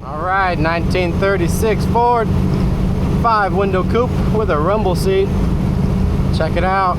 Alright, 1936 Ford 5-window coupe with a rumble seat. Check it out.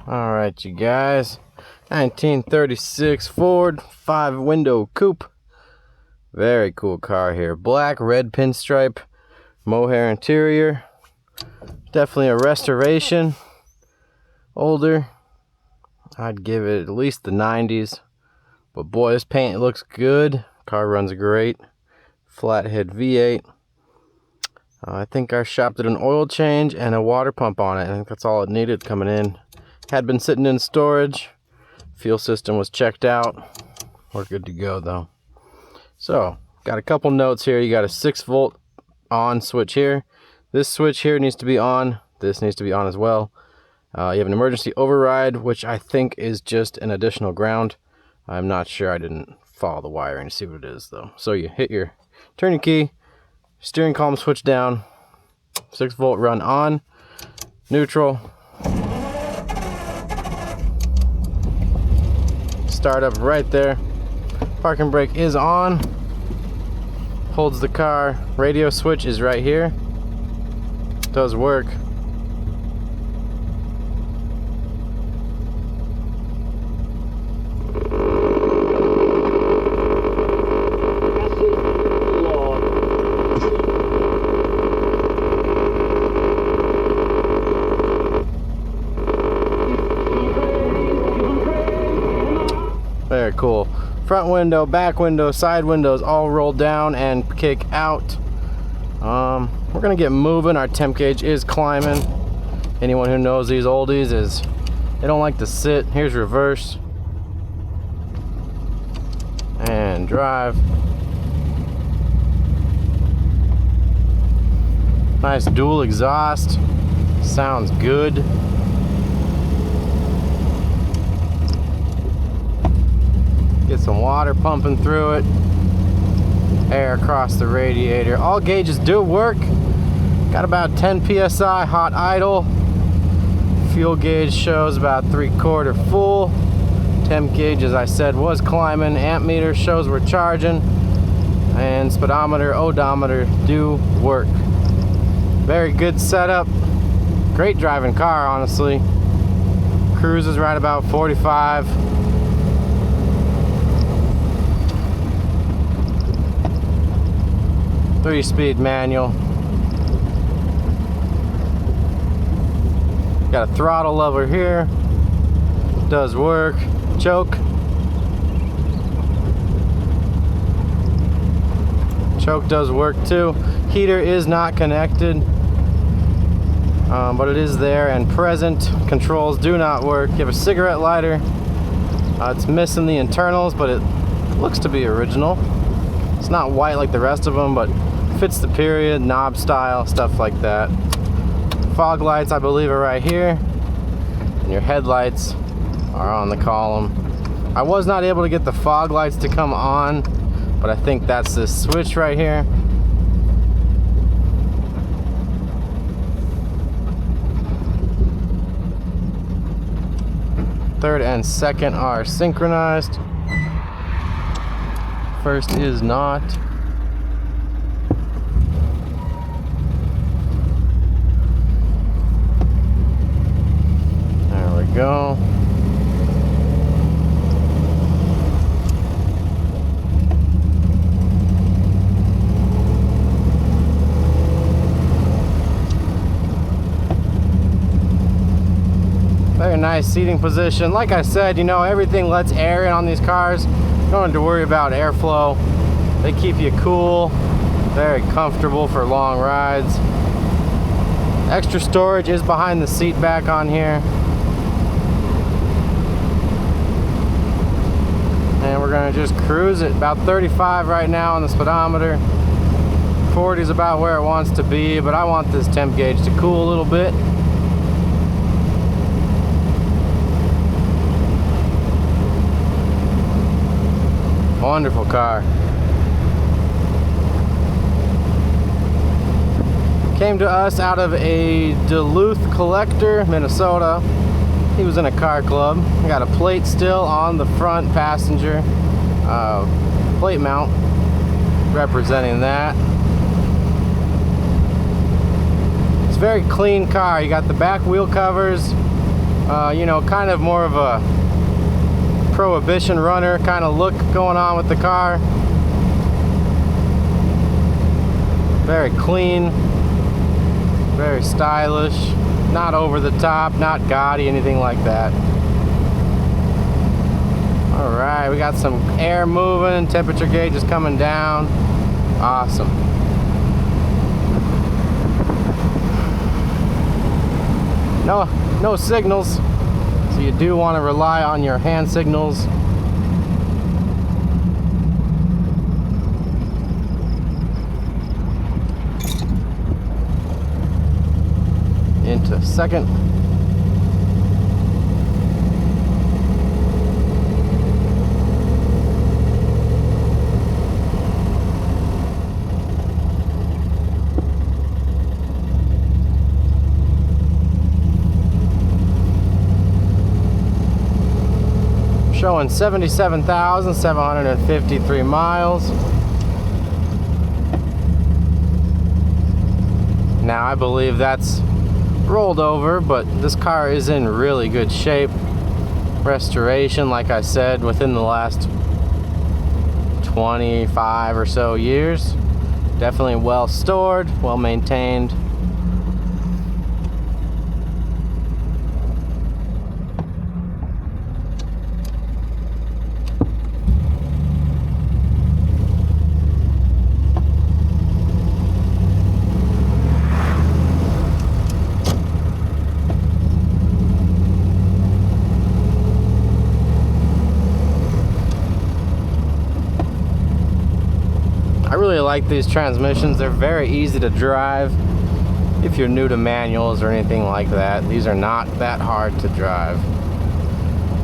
All right, you guys. 1936 Ford 5-window coupe. Very cool car here. Black, red pinstripe, mohair interior. Definitely a restoration. Older. I'd give it at least the 90s. But boy, this paint looks good. Car runs great. Flathead V8. I think I shopped at an oil change and a water pump on it. I think that's all it needed coming in. Had been sitting in storage. Fuel system was checked out. We're good to go though. So, got a couple notes here. You got a 6-volt on switch here. This switch here needs to be on. This needs to be on as well. You have an emergency override, which I think is just an additional ground. I'm not sure. I didn't follow the wiring to see what it is though. So you turn your key, steering column switch down, 6-volt run on, neutral. Start up right there. Parking brake is on. Holds the car. Radio switch is right here. Does work. Very cool. Front window, back window, side windows all roll down and kick out. We're gonna get moving. Our temp gauge is climbing. Anyone who knows these oldies is they don't like to sit. Here's reverse and drive. Nice dual exhaust. Sounds good. Get some water pumping through it. Air across the radiator. All gauges do work. Got about 10 psi hot idle. Fuel gauge shows about 3/4 full. Temp gauge, as I said, was climbing. Amp meter shows we're charging. And speedometer, odometer do work. Very good setup. Great driving car, honestly. Cruises right about 45. 3-speed manual. Got a throttle lever here. Does work. Choke. Choke does work too. Heater is not connected, but it is there and present. Controls do not work. You have a cigarette lighter. It's missing the internals, but it looks to be original. It's not white like the rest of them, but fits the period, knob style, stuff like that. Fog lights, I believe, are right here. And your headlights are on the column. I was not able to get the fog lights to come on, but I think that's this switch right here. Third and second are synchronized. First is not. There we go. Very nice seating position. Like I said, you know, everything lets air in on these cars. You don't have to worry about airflow. They keep you cool. Very comfortable for long rides. Extra storage is behind the seat back on here. And we're gonna just cruise at about 35 right now on the speedometer. 40 is about where it wants to be, but I want this temp gauge to cool a little bit. Wonderful car. Came to us out of a Duluth collector, Minnesota. He was in a car club. I got a plate still on the front passenger plate mount representing that. It's a very clean car. You got the back wheel covers, You know, kind of more of a prohibition runner kind of look going on with the car. Very clean, very stylish, not over the top, not gaudy, anything like that. Alright, we got some air moving, temperature gauge is coming down. Awesome. No signals, so you do want to rely on your hand signals. Into second. Showing 77,753 miles. Now I believe that's rolled over, but this car is in really good shape. Restoration, like I said, within the last 25 or so years. Definitely well stored, well maintained. I really like these transmissions. They're very easy to drive if you're new to manuals or anything like that. These are not that hard to drive.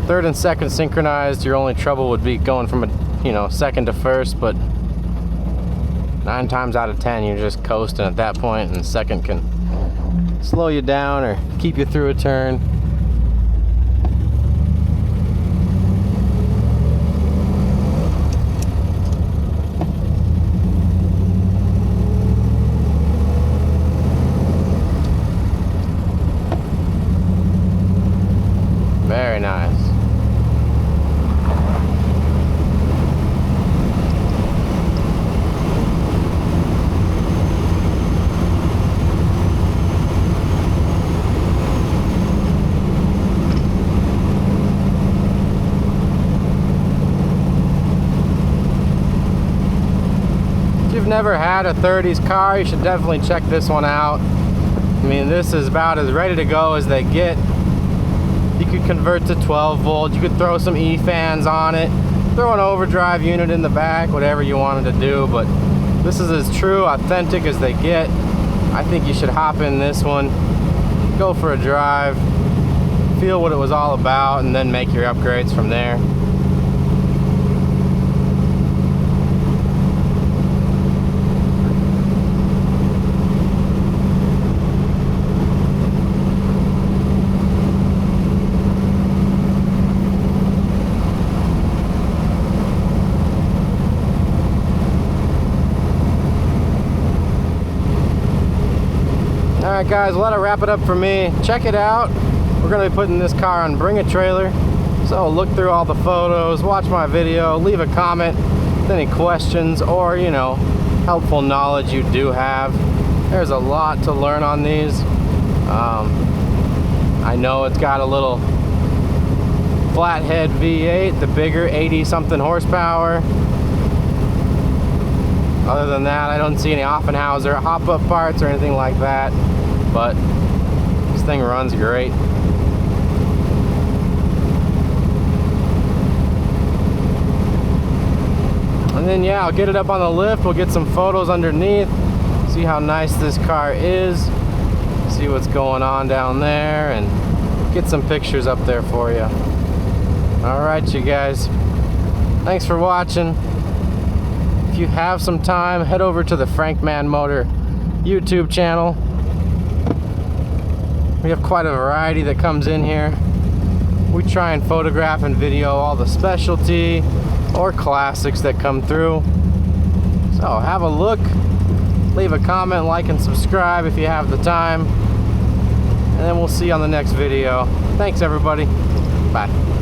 Third and second synchronized. Your only trouble would be going from second to first, but 9 times out of 10 you're just coasting at that point, and second can slow you down or keep you through a turn. Very nice. If you've never had a 30s car, you should definitely check this one out. I mean, this is about as ready to go as they get. You could convert to 12 volt, you could throw some E-fans on it, throw an overdrive unit in the back, whatever you wanted to do, but this is as true, authentic as they get. I think you should hop in this one, go for a drive, feel what it was all about, and then make your upgrades from there. Alright guys, well, that'll wrap it up for me. Check it out. We're going to be putting this car on Bring a Trailer. So look through all the photos, watch my video, leave a comment with any questions or, helpful knowledge you do have. There's a lot to learn on these. I know it's got a little Flathead V8, the bigger 80-something horsepower. Other than that, I don't see any Offenhauser hop-up parts or anything like that, but this thing runs great. And then yeah, I'll get it up on the lift, we'll get some photos underneath, see how nice this car is, see what's going on down there, and get some pictures up there for you. Alright you guys, thanks for watching. If you have some time, head over to the Frankman Motor YouTube channel. We have quite a variety that comes in here. We try and photograph and video all the specialty or classics that come through. So have a look, leave a comment, like and subscribe if you have the time. then we'll see you on the next video. Thanks, everybody. Bye.